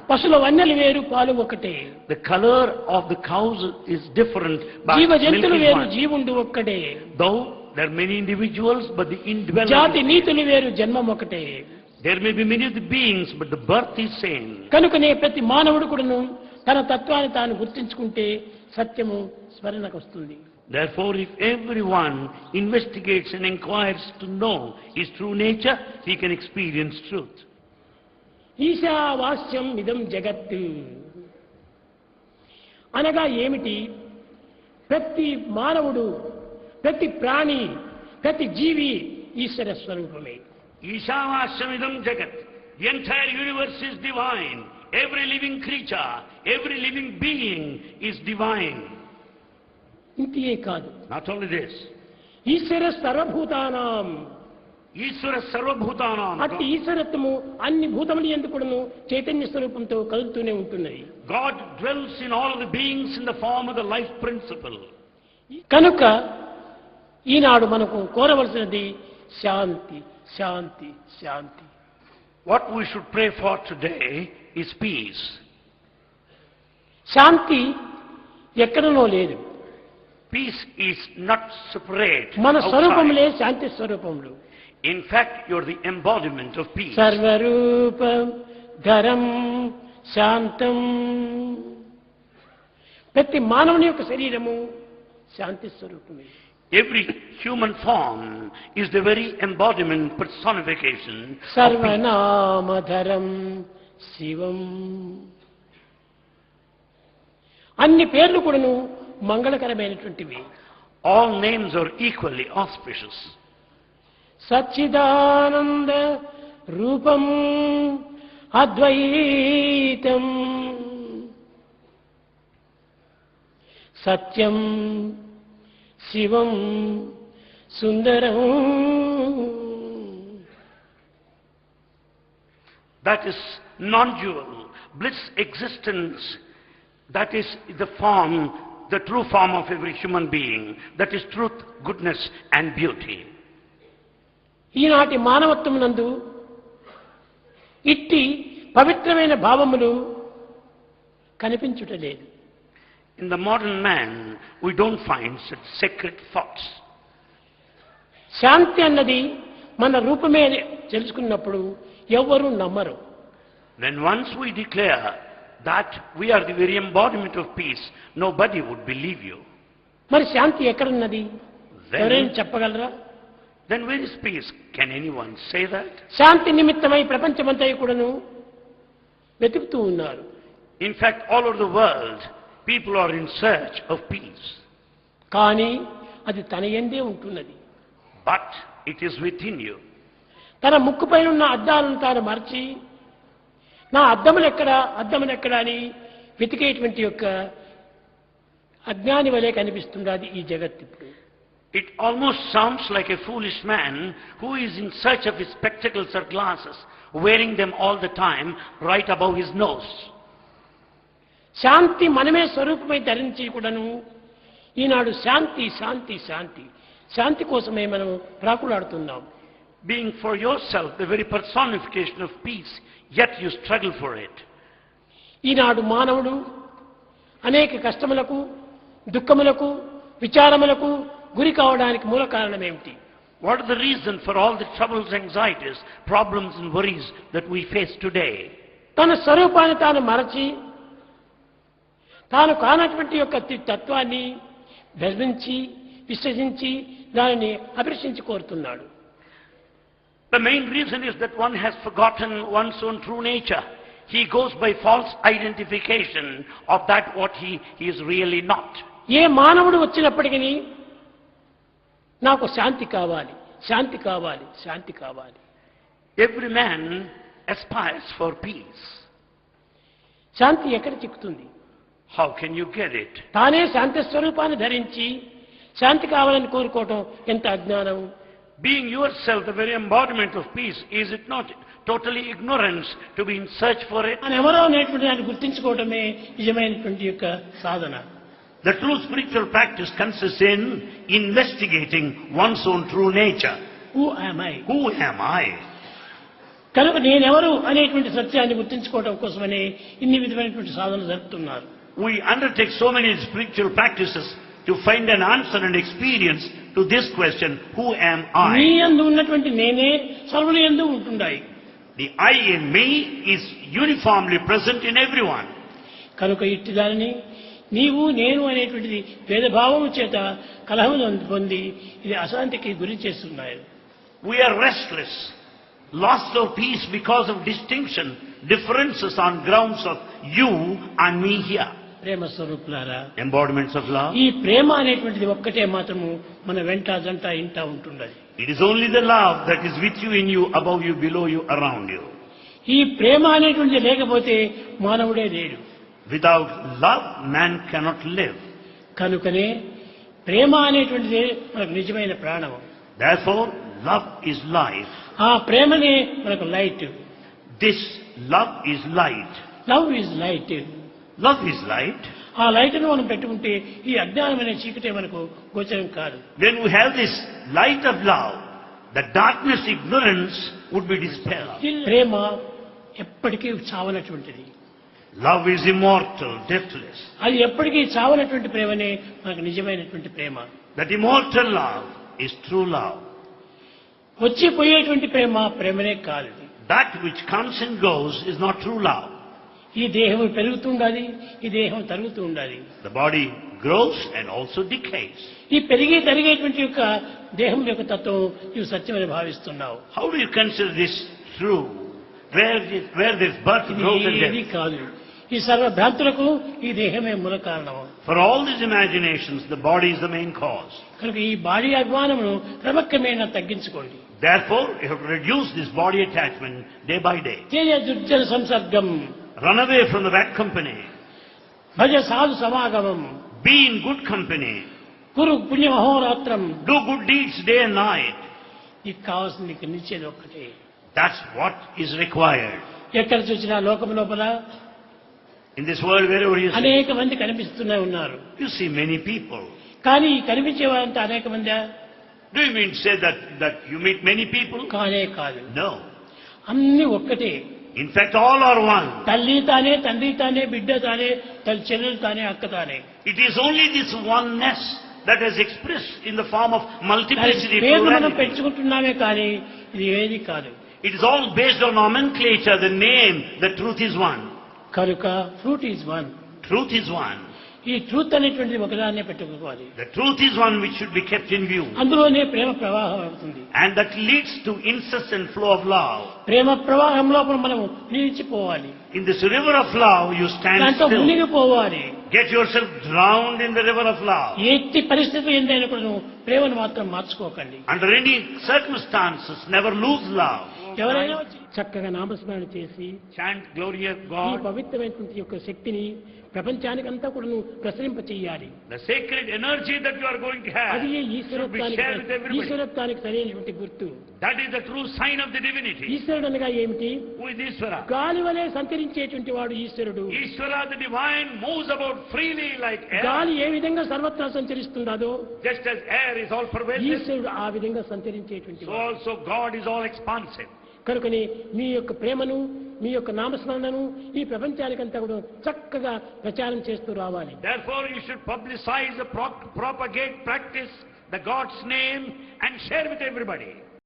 పశుల వన్నెలు వేరు పాలు ఒకటే. The color of the cows is different, but జీవ జంతువులు milk is వేరు one. జీవుండు ఒక్కడే. Though there are many individuals, but the indwelling. జాతి నీతులు వేరు జన్మం ఒకటే. There may be many of the beings, but the birth is same. కనుకనే ప్రతి మానవుడు కూడాను తన తత్వాన్ని తాను గుర్తించుకుంటే సత్యము స్మరణకు వస్తుంది. Therefore, if everyone investigates and inquires to know his true nature, he can experience truth. ఈశావాస్యం ఇదం జగత్ అనగా ఏమిటి? ప్రతి మానవుడు, ప్రతి ప్రాణి, ప్రతి జీవి ఈశ్వర స్వరూపమే. Ishavashamidam Jagat. The entire universe is divine. Every living creature, every living being is divine. ఇంతే కాదు, Not only this. ఈశ్వర సర్వభూతానాం. Ishvara Sarvabhutanam. అట్టి ఈశ్వరత్వము అన్ని భూతములు యందు కూడాను చైతన్య స్వరూపంతో కలుగుతూనే ఉంటున్నది. God dwells in all of the beings in the form of the life principle. కనుక ఈనాడు మనకు కోరవలసినది శాంతి, శాంతి, శాంతి. What we should pray for today is peace. శాంతి ఎక్కడనో లేదు. Peace is not separate. మన స్వరూపములే outside. Shanti స్వరూపములు. In fact, you're the embodiment of peace. సర్వరూపం Dharam శాంతం. ప్రతి మానవుని యొక్క శరీరము శాంతి స్వరూపమే. Every human form is the very embodiment, personification of peace. సర్వనామధరం శివం. అన్ని పేర్లు కూడాను మంగళకరమైనటువంటివి. All names are equally auspicious. Sachchidananda రూపం అద్వైతం సత్యం శివం సుందరం. That is non-dual, bliss existence. That is the form, the true form of every human being. That is truth, goodness and beauty. ఈనాటి మానవత్వమునందు ఇట్టి పవిత్రమైన భావములు కనిపించుటలేదు. In the modern man, we don't find such sacred thoughts. శాంతి అన్నది మన రూపమే తెలుసుకున్నప్పుడు ఎవ్వరూ నమ్మరు. Then once we declare that we are the very embodiment of peace, nobody would believe you. మరి శాంతి ఎక్కడున్నది? ఎవరైనా Then, చెప్పగలరా? then where is peace? Can anyone say that? శాంతి నిమిత్తమై ప్రపంచమంతా కూడాను వెతుకుతూ ఉన్నారు. In fact, all over the world, people are in search of peace. కానీ అది తన యందే ఉంటున్నది. But it is within you. తన ముక్కుపై ఉన్న అద్దాలను తాను మరచి నా అద్దమునెక్కడా అని వెతికేటువంటి యొక్క అజ్ఞాని వలె కనిపిస్తున్నది ఈ జగత్ ఇప్పుడు. It almost sounds like a foolish man who is in search of his spectacles or glasses, wearing them all the time right above his nose. శాంతి మనమే స్వరూపమై ధరించి కూడాను ఈనాడు శాంతి శాంతి శాంతి శాంతి కోసమే మనం ప్రాకులాడుతున్నాం. Being for yourself the very personification of peace, yet you struggle for it. ఈనాడు మానవుడు అనేక కష్టములకు, దుఃఖములకు, విచారములకు గురి కావడానికి మూల కారణం ఏమిటి? What is the reason for all the troubles, anxieties, problems and worries that we face today? తన స్వరూపాన్ని తాను మరచి తాను కానటువంటి యొక్క తత్వాన్ని ధర్మించి విశ్వసించి దానిని అభిలషించి కోరుతున్నాడు. The main reason is that one has forgotten one's own true nature. He goes by false identification of that what he is really not. ఏ మానవుడు వచ్చినప్పటికీ నాకు శాంతి కావాలి, శాంతి కావాలి, శాంతి కావాలి. Every man aspires for peace. శాంతి ఎక్కడ చిక్కుతుంది? How can you get it? తానే శాంతి స్వరూపాన్ని ధరించి శాంతి కావాలని కోరుకోవటం ఎంత అజ్ఞానం. Being yourself the very embodiment of peace, is it not totally ignorance to be in search for it? అని ఎవరో అనేటువంటి దాన్ని గుర్తించుకోవటమే నిజమైనటువంటి యొక్క సాధన. The true spiritual practice consists in investigating one's own true nature. Who am I? Who am I? కనుక నేనెవరు అనేటువంటి సత్యాన్ని గుర్తించుకోవడం కోసమని ఇన్ని విధమైనటువంటి సాధనలు జరుపుతున్నారు. We undertake so many spiritual practices to find an answer and experience to this question, who am నీ I? యందు ఉన్నటువంటి నేనే సర్వుల యందు ఉంటున్నాయి. The I in me is uniformly present in everyone. కనుక ఇట్టి దానిని నీవు నేను అనేటువంటిది భేదభావం చేత కలహం పొంది ఇది అశాంతికి గురి చేస్తున్నాయి. We are restless, lost of peace because of distinction, differences on grounds of you and me here. ప్రేమ స్వరూపులారా, Embodiments of love. ఈ ప్రేమ అనేటువంటిది ఒక్కటే మాత్రము మన వెంట జంట ఇంటా ఉంటున్నది. It is only the love that is with you, in you, above you, below you, around you. ఈ ప్రేమ అనేటువంటిది లేకపోతే మానవుడే లేడు. Without love, man cannot live. కనుకనే ప్రేమ అనేటువంటిది మనకు నిజమైన ప్రాణం. Therefore, love is life. ఆ ప్రేమనే మనకు light. This love is light. Love is light. Love is light. ఆ లైట్ను మనం పెట్టుకుంటే ఈ అజ్ఞానం అనే చీకటే మనకు గోచరం కాదు. When we have this light of love, the darkness, ignorance would be dispelled. ప్రేమ ఎప్పటికీ చావనటువంటిది. Love is immortal, deathless. అది ఎప్పటికీ చావనటువంటి ప్రేమనే మనకు నిజమైనటువంటి ప్రేమ. That immortal love is true love. వచ్చిపోయేటువంటి ప్రేమ ప్రేమనే కాదు. That which comes and goes is not true love. ఈ దేహం పెరుగుతుండాలి, ఈ దేహం తరుగుతూ ఉండాలి. The body grows and also decays. ఈ పెరిగి తరిగేటువంటి యొక్క దేహం యొక్క తత్వం నీవు సత్యమని భావిస్తున్నావు. How do you consider this true? Where there is birth, growth and ఇది death? కాదు. ఈ సర్వ భ్రాంతులకు ఈ దేహమే మూల కారణం. For all these imaginations, the body is the main cause. కనుక ఈ బాడీ అభిమానమును క్రమక్రమేణా తగ్గించుకోండి. Therefore, you have to reduce this body attachment day by day. Teja దుర్జన సంసర్గం, Run away from the bad company. భజ సాధు సమాగమం, Be in good company. Kuru పుణ్యమహోరాత్రం. Do good deeds day and night. నీకు కావాల్సింది నీకు నిచ్చేది ఒక్కటే. That's what is required. ఎక్కడ చూసినా లోకం లోపల In this world, wherever you see, అనేక మంది కనిపిస్తూనే ఉన్నారు. you see many people. కానీ ఈ కనిపించే వారంతా అనేక మంది Do you mean to say that you meet many people? కానే కాదు. No. అన్ని ఒక్కటే. In fact, all are one. తల్లి తానే, తండ్రి తానే, బిడ్డ తానే, తల్లి చెల్లెలు తానే, అక్క తానే. It is only this oneness that is expressed in the form of multiplicity. పేరు మనం Plurality. పెంచుకుంటున్నామే కానీ ఇది ఏది కాదు. It is all based on nomenclature, the name. The truth is one. కనుక fruit is one. Truth is one. ఈ truth అనేటువంటిది ఒకదాన్నే పెట్టుకోవాలి. The truth is one which should be kept in view. అందులోనే ప్రేమ ప్రవాహం అవుతుంది. And that leads to incessant flow of love. ప్రేమ ప్రవాహం లోపల మనం నిలిచిపోవాలి. In this river of love, you stand దాంతో still. మునిగిపోవాలి. Get yourself drowned in the river of love. ఎట్టి పరిస్థితులు ఏంటైనా కూడా నువ్వు ప్రేమను మాత్రం మార్చుకోకండి. Under any circumstances, never lose love. ఎవరైనా వచ్చి చక్కగా నామస్మరణ చేసి Chant glory of ఈ God. పవిత్రమైనటువంటి యొక్క శక్తిని ప్రపంచానికంతా కూడా నువ్వు ప్రసరింప చెయ్యాలి. The sacred energy that you are going to have అది should be ఈశ్వరత్వానికి shared with everybody. ఈశ్వరత్వానికి సరైనటువంటి గుర్తు. That is the true sign of the divinity. ఈశ్వరుడు అనగా ఏమిటి? Who is Ishvara? గాలి వలె సంచరించేటువంటి వాడు ఈశ్వరుడు. Ishvara, the divine, moves about freely like air. గాలి ఏ విధంగా సర్వత్రా సంచరిస్తుందో Just as air is all pervasive, ఈశ్వరుడు ఆ విధంగా సంచరించేటువంటి so వాడు. also God is all expansive. కనుకని మీ యొక్క ప్రేమను, మీ యొక్క నామస్మరణను ఈ ప్రపంచానికంతా కూడా చక్కగా ప్రచారం చేస్తూ రావాలి. Therefore, you should publicize, propagate, practice the God's name and share with everybody.